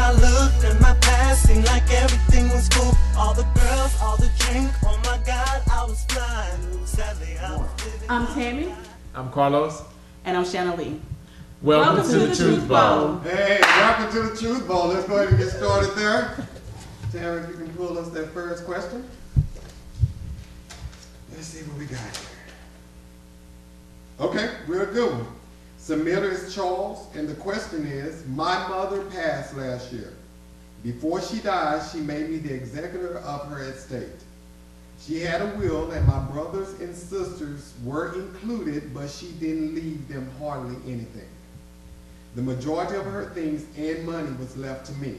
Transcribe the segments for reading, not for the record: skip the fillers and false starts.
I looked at my past, seemed like everything was cool. All the girls, all the drink, oh my God, I was flying. Sadly, I was living. I'm Tammie. I'm Carlos. And I'm Shana Lee. Welcome to the Truth Bowl. Hey, welcome to the Truth Bowl. Let's go ahead and get started there. Tammie, if you can pull us that first question. Let's see what we got here. Okay, real good one. Submitter is Charles, and the question is, my mother passed last year. Before she died, she made me the executor of her estate. She had a will, and my brothers and sisters were included, but she didn't leave them hardly anything. The majority of her things and money was left to me.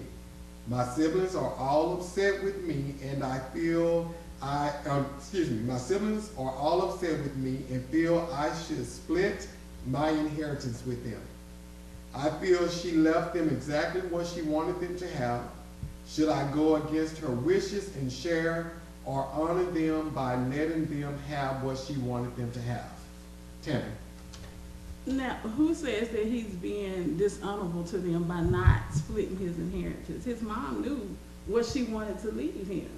My siblings are all upset with me, and my siblings are all upset with me and feel I should split my inheritance with them. I feel she left them exactly what she wanted them to have. Should I go against her wishes and share, or honor them by letting them have what she wanted them to have? Tammie. Now, who says that he's being dishonorable to them by not splitting his inheritance? His mom knew what she wanted to leave him.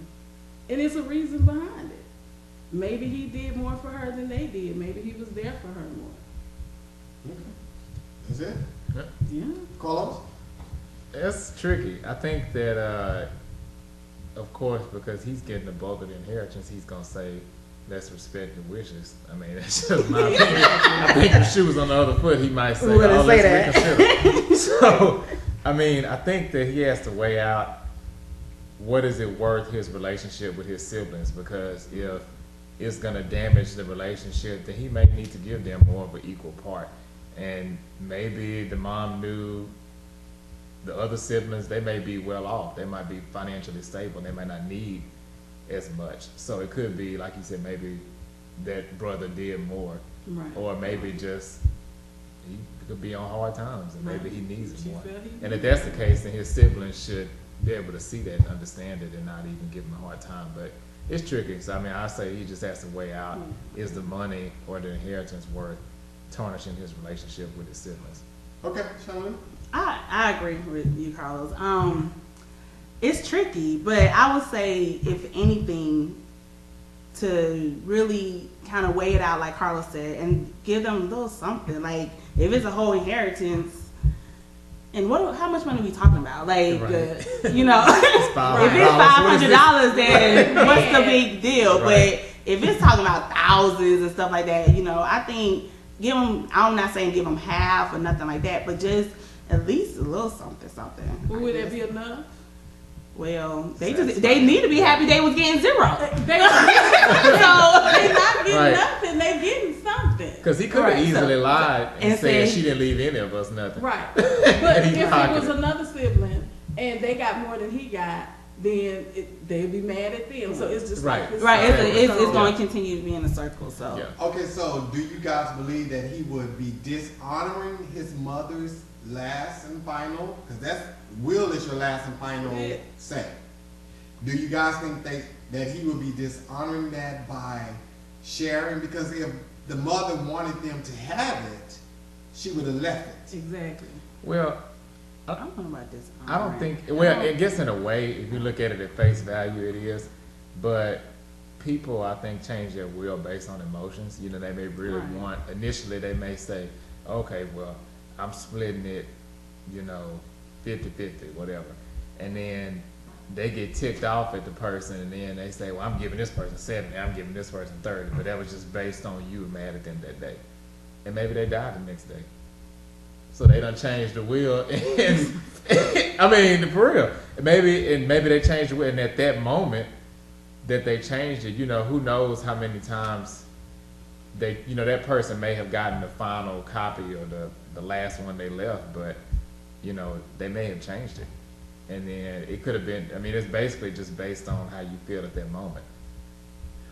And there's a reason behind it. Maybe he did more for her than they did. Maybe he was there for her more. Okay. That's it? Yeah. Carlos? It's tricky. I think that, of course, because he's getting the bulk of the inheritance, he's going to say, let's respect the wishes. I mean, that's just my opinion. I think if she was on the other foot, he might say, let's reconsider. So, I mean, I think that he has to weigh out what is it worth his relationship with his siblings, because if it's going to damage the relationship, then he may need to give them more of an equal part. And maybe the mom knew the other siblings, they may be well off. They might be financially stable. They might not need as much. So it could be, like you said, maybe that brother did more. Right. Or maybe just he could be on hard times and maybe he needs it more. And if did. that's the case, then his siblings should be able to see that and understand it and not even give him a hard time. But it's tricky. So I mean, I say he just has to weigh out, is the money or the inheritance worth tarnishing his relationship with his siblings? Okay, Shana Lee? I agree with you, Carlos. It's tricky, but I would say, if anything, to really kind of weigh it out, like Carlos said, and give them a little something. Like, if it's a whole inheritance, and how much money are we talking about? Like, right. You know, if it's $500, then what's the big deal? Right. But if it's talking about thousands and stuff like that, you know, I think give them. I'm not saying give them half or nothing like that, but just at least a little something. Well, would that be enough? Well, they need to be happy they was getting zero. They not getting nothing. They getting something. Because he could have easily lied and said she didn't leave any of us nothing. Right. But if it was another sibling and they got more than he got, then they'd be mad at them. So it's just right. It's going to continue to be in a circle. So okay. So do you guys believe that he would be dishonoring his mother's last and final? Because that's will is your last and final say. Do you guys think that he would be dishonoring that by sharing? Because if the mother wanted them to have it, she would have left it. Exactly. Well, I don't know about this. I don't think. Well, I guess in a way, if you look at it at face value, it is. But people, I think, change their will based on emotions. You know, they may really want. Initially, they may say, "Okay, well, I'm splitting it, you know, 50-50, whatever," and then they get ticked off at the person, and then they say, "Well, I'm giving this person 70, I'm giving this person 30," but that was just based on you mad at them that day, and maybe they died the next day. So they done changed the will, and I mean, for real, maybe they changed the will, and at that moment that they changed it, you know, who knows how many times they, you know, that person may have gotten the final copy or the last one they left, but you know, they may have changed it, and then it could have been. I mean, it's basically just based on how you feel at that moment.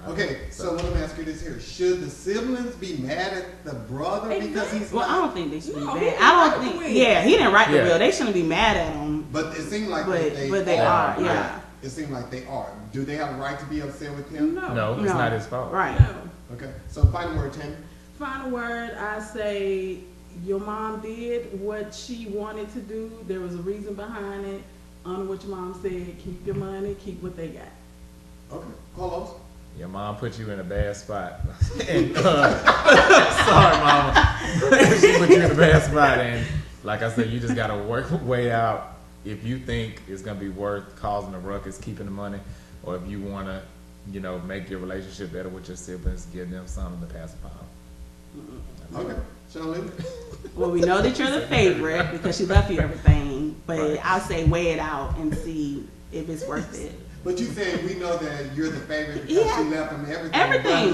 Okay, so let me ask you this here: should the siblings be mad at the brother because he's? Well, I don't think they should be mad. I don't think. Yeah, he didn't write the will. They shouldn't be mad at him. But it seemed like they are. Yeah. It seemed like they are. Do they have a right to be upset with him? No, it's not his fault. Right. No. Okay. So final word, Tammie. Final word, I say your mom did what she wanted to do. There was a reason behind it. honor what your mom said, keep your money, keep what they got. Okay, Carlos. Your mom put you in a bad spot. And, sorry, mama. She put you in a bad spot, and like I said, you just gotta work way out if you think it's gonna be worth causing a ruckus, keeping the money, or if you wanna, make your relationship better with your siblings, give them something to pass upon. Okay, Shana Lee. Well, we know that you're the favorite because she left you everything, but Right. I'll say weigh it out and see if it's worth it. But you saying we know that you're the favorite because Yeah. she left him everything. Everything.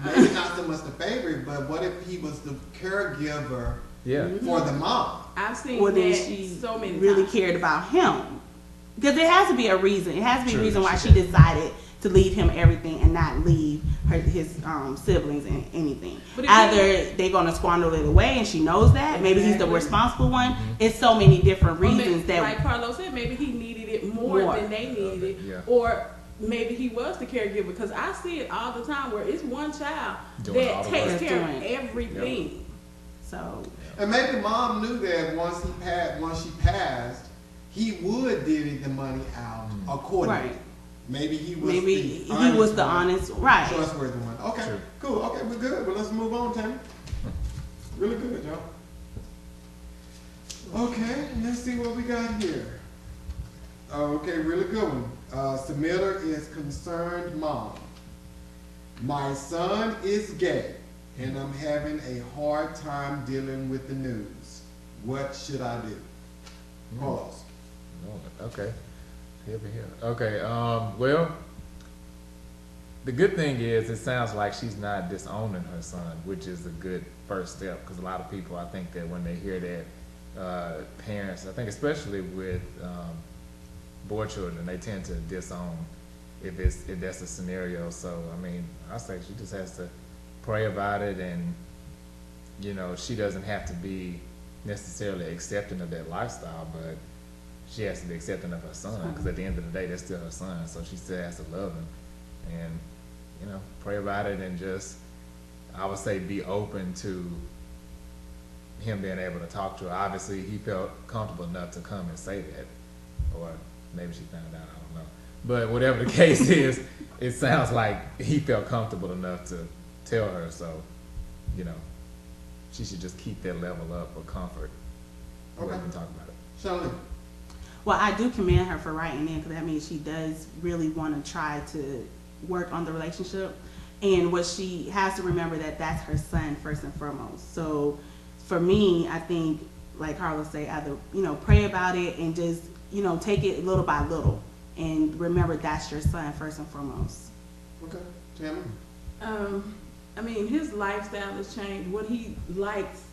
But maybe not so much the favorite, but what if he was the caregiver Yeah. for the mom? I've seen Well, then that she so many really times. cared about him. Because there has to be a reason. It has to be a True, reason why she she did. decided to leave him everything and not leave his siblings and anything. But if Either they're going to squander it away and she knows that. Maybe he's the Exactly. responsible one. It's so many different Or maybe, reasons that. like Carlos said, maybe he needed it more More. than they needed it. Yeah. Or maybe he was the caregiver, because I see it all the time where it's one child Doing all that the takes work. care of Doing. everything. So, And maybe mom knew that once she passed, he would divvy the money out accordingly. right. Maybe he was Maybe the he was the one, honest, right. trustworthy one. Okay, True. cool. Okay, we're good. Well, let's move on, Tammie. Really good, y'all. Okay, let's see what we got here. Okay, really good one. Submitter is concerned mom. My son is gay, and I'm having a hard time dealing with the news. What should I do? Carlos. No, okay. Here. Okay, well, the good thing is it sounds like she's not disowning her son, which is a good first step, because a lot of people, I think that when they hear that, parents, I think especially with boy children, they tend to disown if that's a scenario. So, I mean, I say she just has to pray about it, and, she doesn't have to be necessarily accepting of that lifestyle, but she has to be accepting of her son, because at the end of the day, that's still her son, so she still has to love him, and, pray about it, and just, I would say, be open to him being able to talk to her. Obviously, he felt comfortable enough to come and say that, or maybe she found out, I don't know. But whatever the case is, it sounds like he felt comfortable enough to tell her, so, she should just keep that level up of comfort. Okay. We can talk about it. Shana Lee. Well, I do commend her for writing in, because that means she does really want to try to work on the relationship. And what she has to remember, that that's her son first and foremost. So for me, I think, like Carlos say, either, pray about it and just, take it little by little. And remember, that's your son first and foremost. Okay. Tammie. I mean, his lifestyle has changed. What he likes,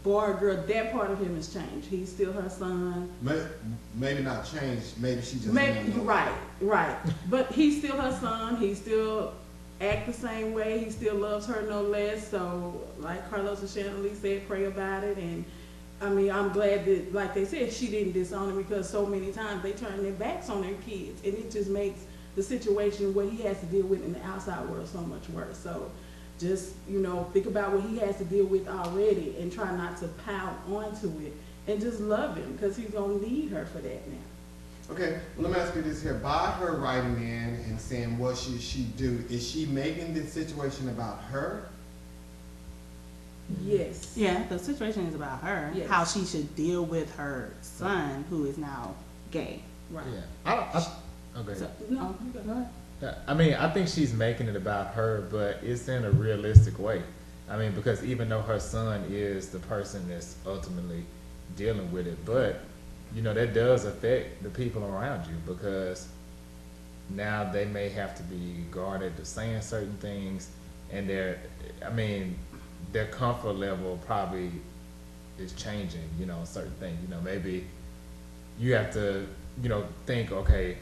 boy or girl, that part of him has changed. He's still her son. Maybe not changed. Maybe she just Maybe didn't know. right. But he's still her son. He still act the same way. He still loves her no less. So, like Carlos and Shana Lee said, pray about it. And I mean, I'm glad that, like they said, she didn't disown him, because so many times they turn their backs on their kids, and it just makes the situation what he has to deal with in the outside world so much worse. So just, think about what he has to deal with already, and try not to pile onto it, and just love him, because he's going to need her for that now. Okay, well, let me ask you this here. By her writing in and saying what should she do, is she making this situation about her? Yes. Yeah, the situation is about her. Yes. How she should deal with her son, who is now gay. Right. Yeah. Okay. So, no, you go ahead. I mean, I think she's making it about her, but it's in a realistic way. I mean, because even though her son is the person that's ultimately dealing with it, but, that does affect the people around you, because now they may have to be guarded to saying certain things, and their comfort level probably is changing, certain things. Maybe you have to, think, okay,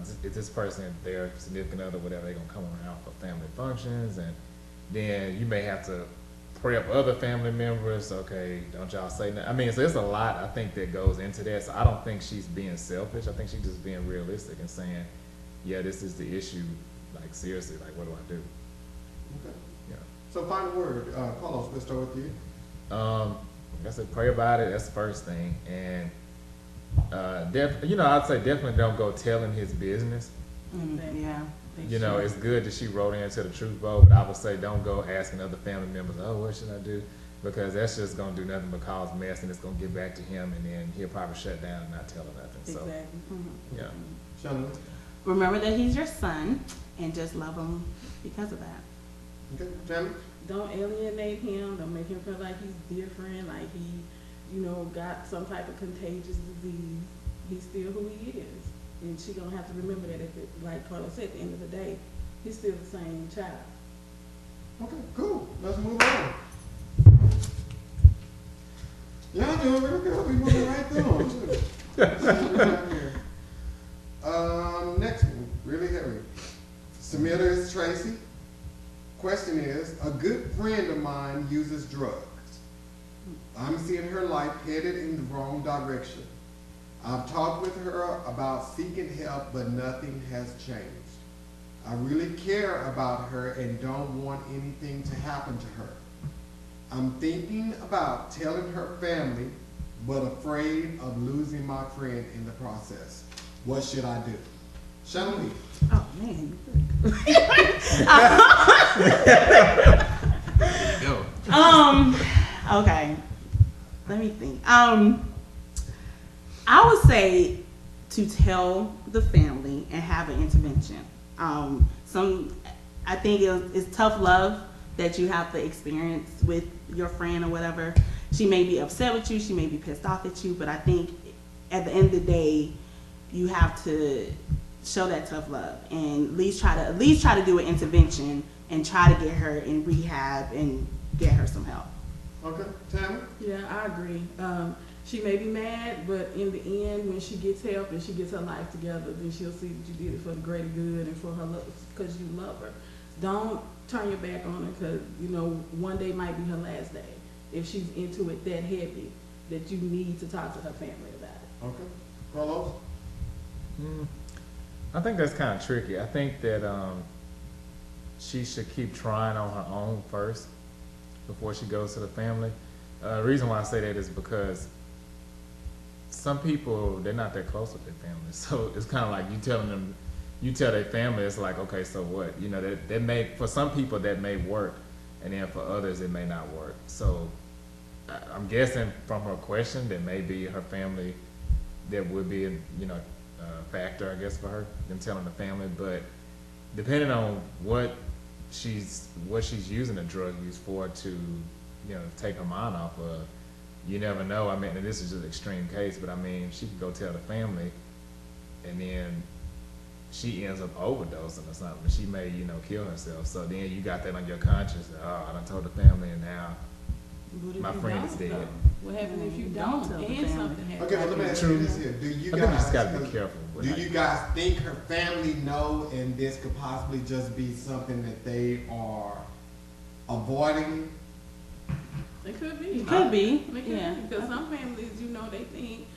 is this person, their significant other, whatever, they're gonna come around for family functions, and then you may have to prep other family members. Okay, don't y'all say nothing. I mean, so there's a lot, I think, that goes into that. So I don't think she's being selfish. I think she's just being realistic and saying, yeah, this is the issue. Like, seriously, like, what do I do? Okay. Yeah. So final word, Carlos, let's start with you. Like I said, pray about it. That's the first thing, and I'd say definitely don't go telling his business. Yeah. It's good that she wrote into the truth bowl, but I would say don't go asking other family members, oh, what should I do? Because that's just going to do nothing but cause mess, and it's going to get back to him, and then he'll probably shut down and not tell her nothing. Exactly. So, yeah. Shana Lee? Remember that he's your son, and just love him because of that. Okay, Tammie? Don't alienate him. Don't make him feel like he's different, like he, got some type of contagious disease. He's still who he is. And she gonna have to remember that like Carlos said, at the end of the day, he's still the same child. Okay, cool. Let's move on. Y'all doing real good. We moving right through them, too. Next one, really heavy. Submitter is Tracy. Question is, a good friend of mine uses drugs. I'm seeing her life headed in the wrong direction. I've talked with her about seeking help, but nothing has changed. I really care about her and don't want anything to happen to her. I'm thinking about telling her family, but afraid of losing my friend in the process. What should I do? Shana Lee. Oh, man. Okay. Let me think. I would say to tell the family and have an intervention. I think it's tough love that you have to experience with your friend or whatever. She may be upset with you, she may be pissed off at you, but I think at the end of the day, you have to show that tough love and at least try to do an intervention and try to get her in rehab and get her some help. Okay, Tammie? Yeah, I agree. She may be mad, but in the end, when she gets help and she gets her life together, then she'll see that you did it for the greater good and for her love, because you love her. Don't turn your back on her, because one day might be her last day. If she's into it that heavy, that you need to talk to her family about it. Okay, Carlos? I think that's kind of tricky. I think that she should keep trying on her own first before she goes to the family. The reason why I say that is because some people, they're not that close with their family. So it's kind of like you tell their family, it's like, okay, so what? For some people that may work, and then for others it may not work. So I'm guessing from her question that maybe her family, that would be a factor, I guess, for her, them telling the family. But depending on what she's using the drug use for to take her mind off of, you never know. I mean, and this is just an extreme case, but I mean, she could go tell the family, and then she ends up overdosing or something. She may, kill herself. So then you got that on your conscience. I done told the family, and now my friend is dead. What happens if you don't tell the and family? something happens? Okay, well, let me ask you this here. Do you I think you just guys, gotta be careful. do you guys think her family know, and this could possibly just be something that they are avoiding? It could be. Could be, It could yeah. be, because some families, they think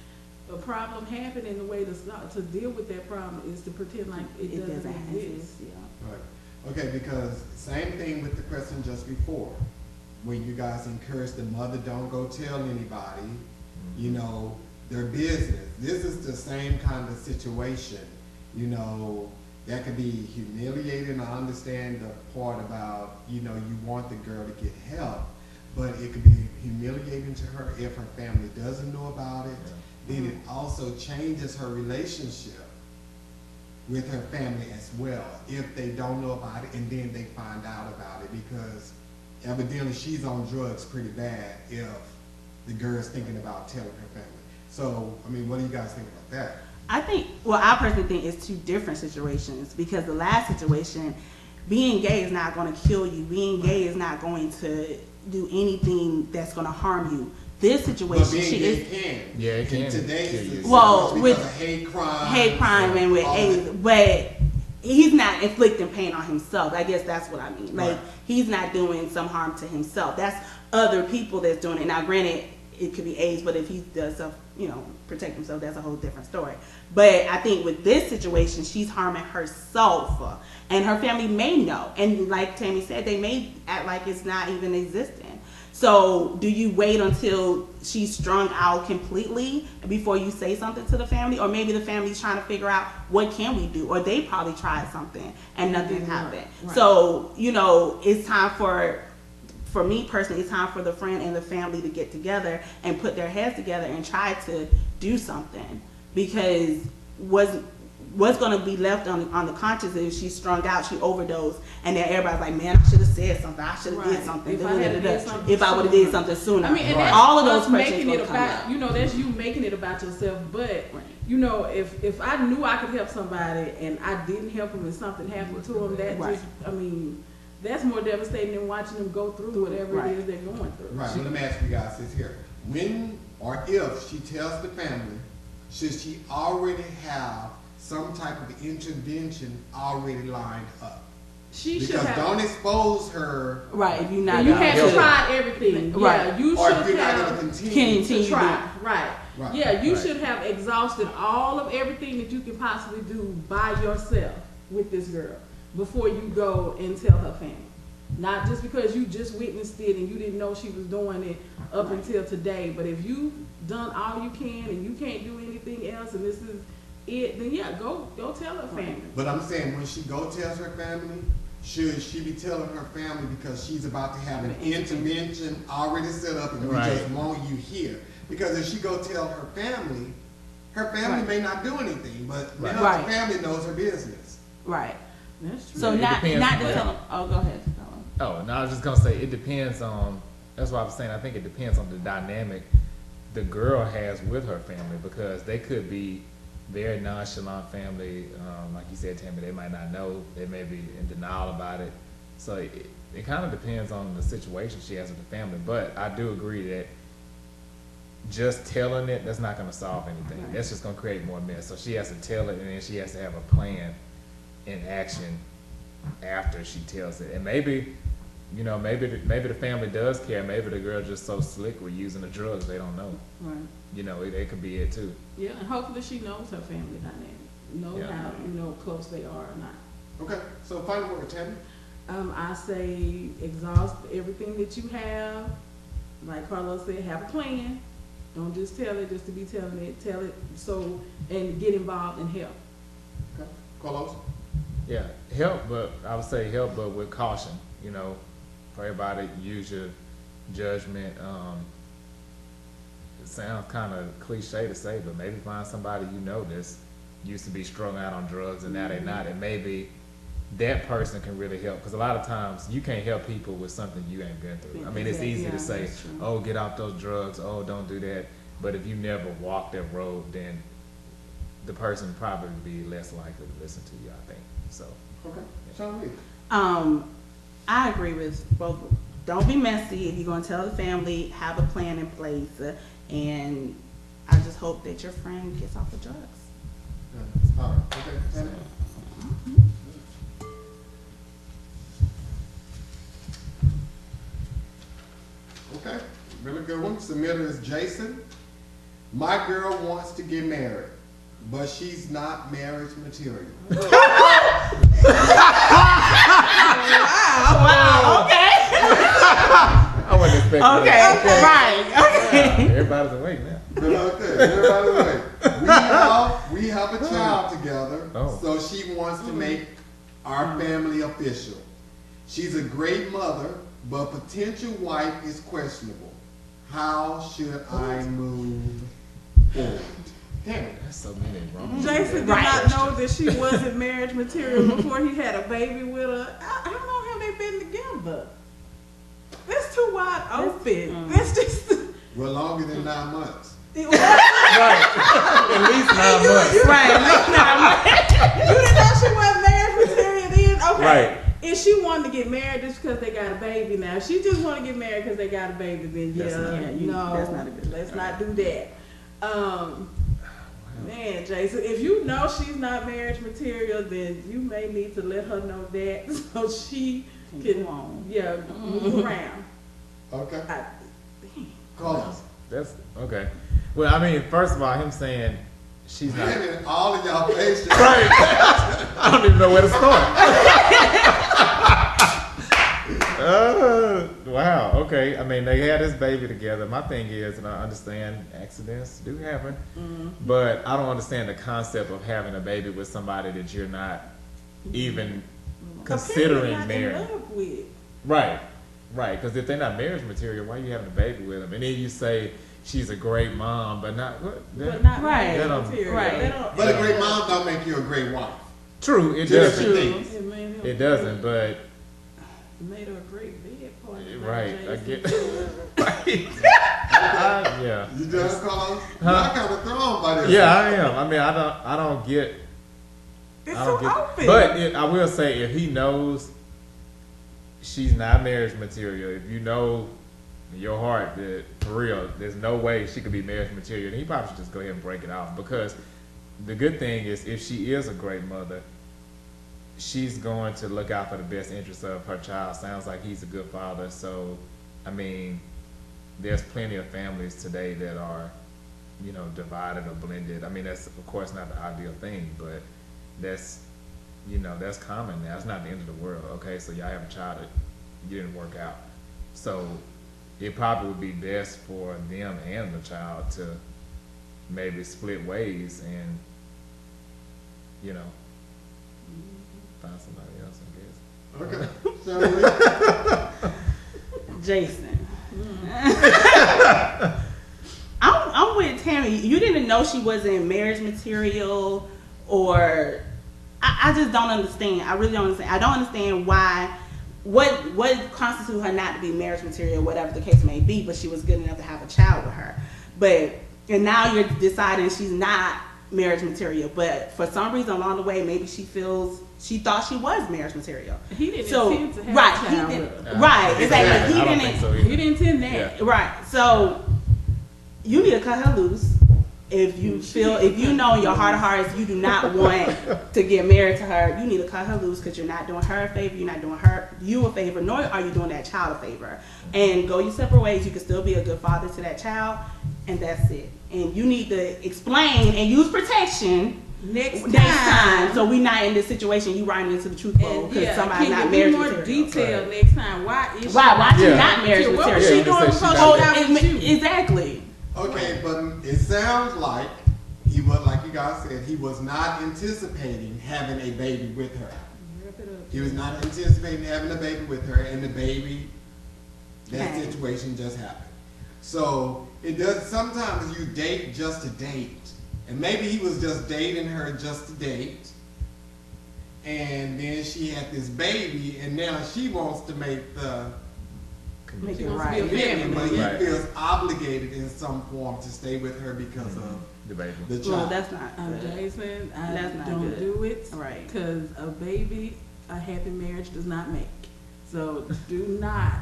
a problem happened, and the way to deal with that problem is to pretend like it doesn't exist. Yeah. Right. Okay, because same thing with the question just before, when you guys encourage the mother, don't go tell anybody, their business. This is the same kind of situation, that could be humiliating. I understand the part about, you want the girl to get help, but it could be humiliating to her if her family doesn't know about it. Yeah. Then it also changes her relationship with her family as well, if they don't know about it and then they find out about it, because evidently she's on drugs pretty bad if the girl's thinking about telling her family. So, I mean, what do you guys think about that? I personally think it's two different situations, because the last situation, being gay is not going to kill you. Being gay is not going to do anything that's going to harm you. This situation, but being gay can. Yeah, it can. Today's with of hate crime and with AIDS, but he's not inflicting pain on himself. I guess that's what I mean. Like, he's not doing some harm to himself. That's other people that's doing it. Now, granted, it could be AIDS, but if he does stuff, protect himself, that's a whole different story. But I think with this situation, she's harming herself, and her family may know. And like Tammie said, they may act like it's not even existing. So do you wait until she's strung out completely before you say something to the family? Or maybe the family's trying to figure out what can we do? Or they probably tried something and nothing happened. Right. So, you know, it's time for me personally, it's time for the friend and the family to get together and put their heads together and try to do something. Because what's going to be left on the conscience is she's strung out, she overdosed, and then everybody's like, man, I should have said something, I should have did something. If I would have did something sooner. I mean, and that's all of those making it about, you know, that's you making it about yourself. But you know, if I knew I could help somebody and I didn't help them and something happened to them, that just, I mean, that's more devastating than watching them go through whatever it is they're going through. Right. Well, let me ask you guys this here: when or if she tells the family, should she already have some type of intervention already lined up? She should because have, don't expose her. Right, if you're not. You haven't tried everything. Right. Yeah, you or should if you're not have going to continue to try. Right. Right. Yeah, you should have exhausted all of everything that you can possibly do by yourself with this girl before you go and tell her family. Not just because you just witnessed it and you didn't know she was doing it up until today, but if you've done all you can and you can't do anything else and this is it, then yeah, go tell her family. But I'm saying when she tells her family, should she be telling her family because she's about to have an intervention already set up and we just want you here? Because if she tell her family may not do anything, but now the family knows her business. Right. That's true. So not to tell them. Oh, go ahead. Oh, no, I was just gonna say it depends on. That's what I was saying. I think it depends on the dynamic the girl has with her family, because they could be very nonchalant family, like you said, Tammie. They might not know. They may be in denial about it. So it kind of depends on the situation she has with the family. But I do agree that just telling it, that's not going to solve anything. Right. That's just going to create more mess. So she has to tell it, and then she has to have a plan in action after she tells it. And maybe, you know, maybe the family does care. Maybe the girl just so slick with using the drugs, they don't know. Right. You know, it could be it too. Yeah, and hopefully she knows her family dynamic, how, you know, close they are or not. Okay, so final word, Tammie. I say exhaust everything that you have. Like Carlos said, have a plan. Don't just tell it just to be telling it. Tell it and get involved and help. Okay, Carlos. Yeah, help, but I would say help, but with caution. You know, pray about it. Use your judgment. It sounds kind of cliche to say, but maybe find somebody you know that's used to be strung out on drugs and now they're not, and maybe that person can really help. Because a lot of times you can't help people with something you ain't been through. I mean, it's easy to say, oh, get off those drugs, oh, don't do that. But if you never walked that road, then the person probably be less likely to listen to you, I think. So. Okay. Shana Lee. I agree with both. Don't be messy. If you're going to tell the family, have a plan in place. And I just hope that your friend gets off the drugs. All right. Okay. Tammie. Okay, really good one. Submitter is Jason. My girl wants to get married, but she's not marriage material. Wow, okay. I wasn't expecting that. Okay. Everybody's awake now. Okay, everybody's awake. We have a child together, so she wants to make our family official. She's a great mother, but potential wife is questionable. How should I move forward? Damn it. That's so many wrong. Jason did not know that she wasn't marriage material before he had a baby with her. I don't know how they've been together. That's too wide open. That's just... Well, longer than 9 months. Right. At least 9 months. Right, at least 9 months. You didn't know she wasn't marriage material then? Okay. Right. If she wanted to get married just because they got a baby now, if she just want to get married because they got a baby, then that's not a good. Let's not do that. Man, Jason, if you know she's not marriage material, then you may need to let her know that so she can move around. Okay. Carlos. That's okay. Well, I mean, first of all, him saying she's not. Man, all of y'all faces. Right. I don't even know where to start. Wow. Okay. I mean, they had this baby together. My thing is, and I understand accidents do happen, but I don't understand the concept of having a baby with somebody that you're not even considering not in marrying. love with. Right. Right. Because if they're not marriage material, why are you having a baby with them? And then you say she's a great mom, but not. But not Right. marriage material. Right. They don't- But a great mom don't make you a great wife. True. It Two doesn't. different things. It made him It doesn't. But It made her a great bed partner. right. I Jason. get. Right. Yeah. You done, Carlos? Huh? I'm kind of thrown by this. Yeah, I am. I mean, I don't get. It's I so don't get. open. But I will say, if he knows she's not marriage material, if you know in your heart that for real, there's no way she could be marriage material, then he probably should just go ahead and break it off. Because the good thing is, if she is a great mother, she's going to look out for the best interests of her child. Sounds like he's a good father. So, I mean, there's plenty of families today that are, you know, divided or blended. I mean, that's of course not the ideal thing, but that's, you know, that's common now. It's not the end of the world. Okay, so y'all have a child that you didn't work out. So it probably would be best for them and the child to maybe split ways and, you know, find somebody else, I guess. Okay. Shana Lee? Jason. I'm with Tammie. You didn't know she wasn't marriage material, or I just don't understand. I really don't understand. I don't understand why. What constitutes her not to be marriage material, whatever the case may be, but she was good enough to have a child with her. And now you're deciding she's not marriage material, but for some reason along the way, maybe she thought she was marriage material. He didn't intend to have right, a he child didn't, with her. right, exactly. I don't think so either. He didn't intend that. Yeah. Right. So you need to cut her loose. If you know in your heart of hearts you do not want to get married to her, you need to cut her loose, because you're not doing her a favor, you're not doing you a favor, nor are you doing that child a favor. And go your separate ways. You can still be a good father to that child, and that's it. And you need to explain and use protection Next time, so we're not in this situation. You running into the truth bowl And because somebody's can not you marriage be more material. detailed Right. next time? Why is Why she Yeah. not marriage What material? was Yeah, she you doing can say before she's she not got with you? Exactly. Okay, but it sounds like he was, like you guys said, he was not anticipating having a baby with her. Wrap it up. He was not anticipating having a baby with her, and the baby, that Okay. situation just happened. So it does. Sometimes you date just to date, and maybe he was just dating her just to date, and then she had this baby, and now she wants to make the Make She it wants to be a right. commitment, but he Right. feels obligated in some form to stay with her because of The baby. the Well, child. that's not good. Jason, I That's not don't good. do it. Right. Because a baby, a happy marriage does not make. So do not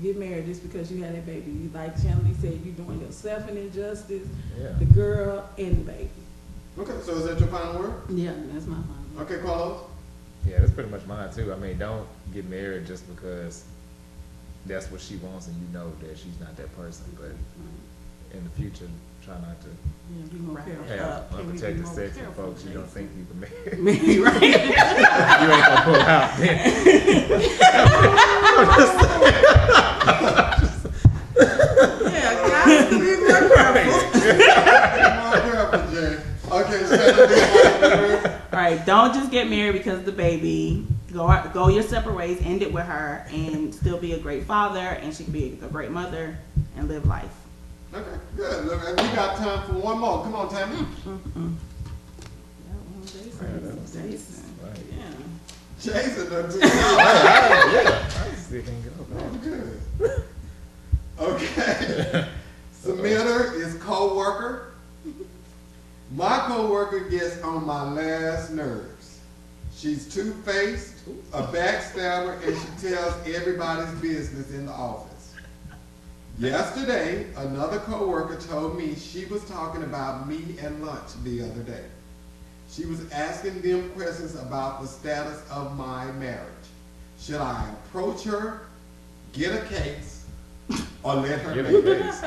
get married just because you had a baby. You, like Shana Lee said, you're doing yourself an injustice, Yeah. the girl and the baby. Okay, so is that your final word? Yeah, that's my final. Okay, Carlos. Yeah, that's pretty much mine too. I mean, don't get married just because that's what she wants and you know that she's not that person. But in the future, try not to Yeah, be more Right. careful. have Can we be unprotected more sex with careful, folks you don't Jason? think you can marry. Maybe right. You ain't gonna pull out then. Yeah, guys, be more careful. More careful, Jay. Okay, Shana Lee. All right, don't just get married because of the baby. Go your separate ways. End it with her, and still be a great father, and she can be a great mother and live life. Okay, good. Look, we got time for one more. Come on, Tammie. Jason. Right. Yeah. Jason done too. Yeah, I still can't get over that. Good. Okay. Submitter is co-worker. My co-worker gets on my last nerves. She's two-faced, a backstabber, and she tells everybody's business in the office. Yesterday, another co-worker told me she was talking about me at lunch the other day. She was asking them questions about the status of my marriage. Should I approach her, get a case, or let her Get a make case.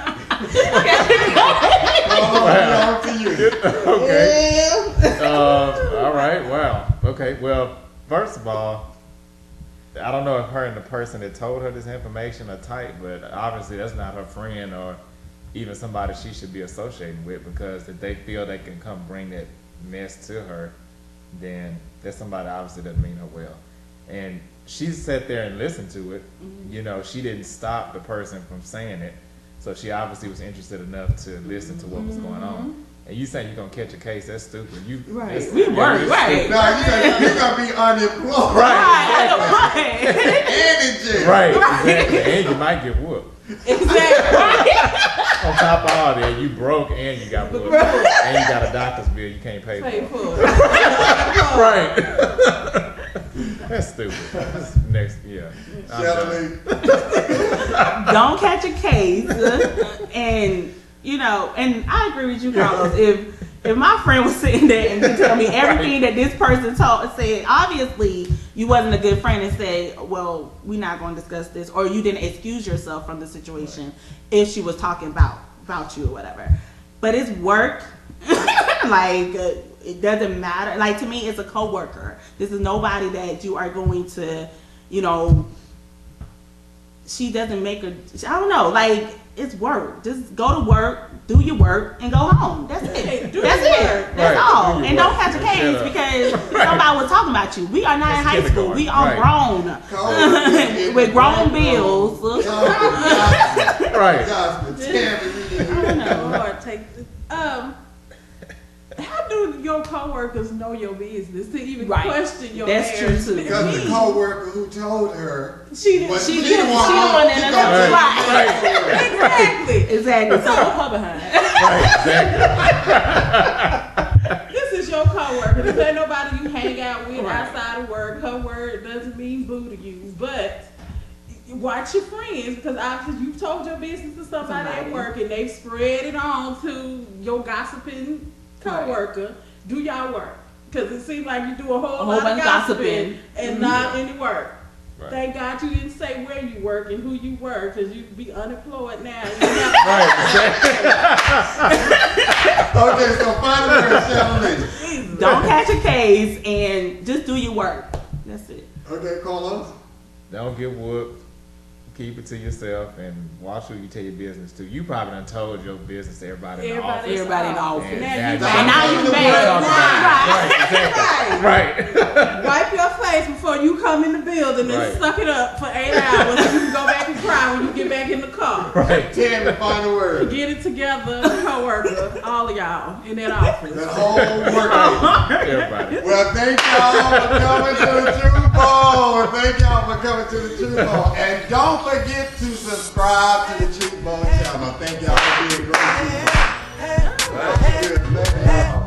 Wow. On to you. Okay. All right. Wow. Okay. Well, first of all, I don't know if her and the person that told her this information are tight, but obviously that's not her friend or even somebody she should be associating with, because if they feel they can come bring that mess to her, then that's somebody obviously doesn't mean her well. And she sat there and listened to it. Mm-hmm. You know, she didn't stop the person from saying it. So she obviously was interested enough to listen to what was going on. And you saying you're going to catch a case, that's stupid. You, right. We work, right. No, you said you're going to be unemployed. Right. And in jail. Right, exactly. And you might get whooped. Exactly. On top of all that, you broke and you got whooped. And you got a doctor's bill you can't pay for. Right. That's stupid. That's next, yeah. Don't catch a case. And, you know, and I agree with you, Carlos. If my friend was sitting there and could tell me everything that this person said, obviously you wasn't a good friend, and say, well, we're not going to discuss this, or you didn't excuse yourself from the situation if she was talking about you or whatever. But it's work. Like, it doesn't matter. Like, to me, it's a coworker. This is nobody that you are going to, you know, she doesn't make her, I don't know, like, it's work. Just go to work, do your work, and go home. That's it. That's it. That's all. And don't catch a case because somebody was talking about you. We are not in high school. We are grown. With grown bills. Right. I don't know. Lord, take this. How do your coworkers know your business to even question your That's true too. Because the coworker who told her she the one that Exactly. So her behind. Right, exactly. This is your coworker. This ain't nobody you hang out with outside of work. Her word doesn't mean boo to you, but watch your friends, because obviously you've told your business to somebody at work and they've spread it on to your gossiping coworker. Right. Do y'all work? Because it seems like you do a whole lot of gossiping and not any work. Right. Thank God you didn't say where you work and who you work, because you'd be unemployed now. Okay, so finally, Shana Lee. Don't catch a case and just do your work. That's it. Okay, Carlos. Don't get whooped. Keep it to yourself and watch who you tell your business to. You probably done told your business to everybody in the office. Everybody in the office. And now you mad. Right. Wipe your face before you come in the building and suck it up for 8 hours so you can go back and cry when you get back in the car. Right. Tammie, final word. Get it together, coworker, all of y'all in that office. That whole work. Everybody. Well, thank y'all for coming to the Truth Bowl. Thank y'all for coming to the Truth Bowl. And don't forget to subscribe to the Truth Bowl channel. Thank y'all for being great people. That's good. Thank y'all.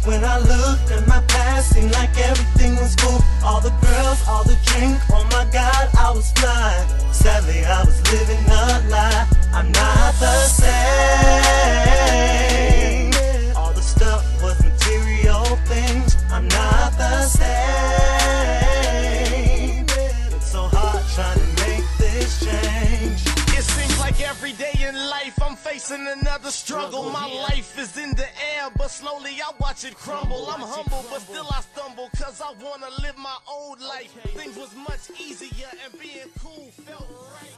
When I looked at my past, seemed like everything was cool. All the girls, all the drink, oh my God, I was flying. Sadly, I was living a lie. I'm not the same. All the stuff was material things. I'm not the same. It's so hard trying to make this change. It seems like every day in life I'm facing another struggle. My life is in the air, but slowly I watch it crumble. I'm humble, but still I stumble, cause I wanna live my old life. Things was much easier and being cool felt right.